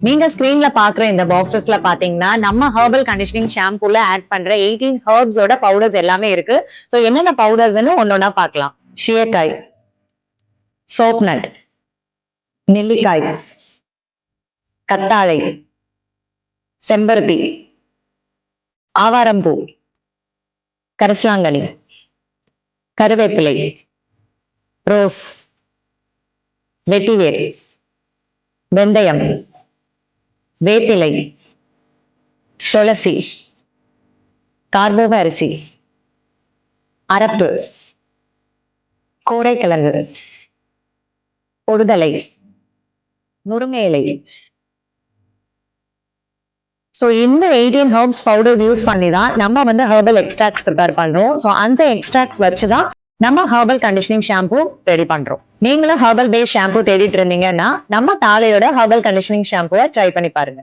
நீங்க ஸ்கிரீன்ல பாக்குற இந்த பாக்ஸஸ்ல பாத்தீங்கன்னா நம்ம ஹெர்பல் கண்டிஷனிங் ஷாம்பூல ஆட் பண்ற 18 ஹெர்ப்ஸோட பவுடர்ஸ் எல்லாமே இருக்கு. சோ என்னென்ன பவுடர்ஸ்னு ஒன்னொன்னா பார்க்கலாம். சீயக்காய், சோப் நட், நெல்லிக்காய், கத்தாழை, செம்பருத்தி, ஆவாரம்பூ, கரிசலாங்கண்ணி, கருவேப்பிலை, ரோஸ், வெட்டிவேர், வெந்தயம், வேப்பிலை, துளசி, கார்போக அரிசி, அரப்பு, கோடைக்கிழங்கு, பொடுதலை, முருங்கை இலை. ஸோ இந்த 18 ஹெர்ப்ஸ் பவுடர்ஸ் யூஸ் பண்ணி தான் நம்ம ஹெர்பல் எக்ஸ்ட்ராக்ட்ஸ் ப்ரிப்பேர் பண்றோம். ஸோ அந்த எக்ஸ்ட்ராக்ட்ஸ் வச்சு தான் நம்ம ஹெர்பல் கண்டிஷனிங் ஷாம்பு ரெடி பண்றோம். நீங்களும் ஹெர்பல் பேஸ்ட் ஷாம்பு தேடிட்டு இருந்தீங்கன்னா நம்ம தாலையோட ஹெர்பல் கண்டிஷனிங் ஷாம்புவை ட்ரை பண்ணி பாருங்க.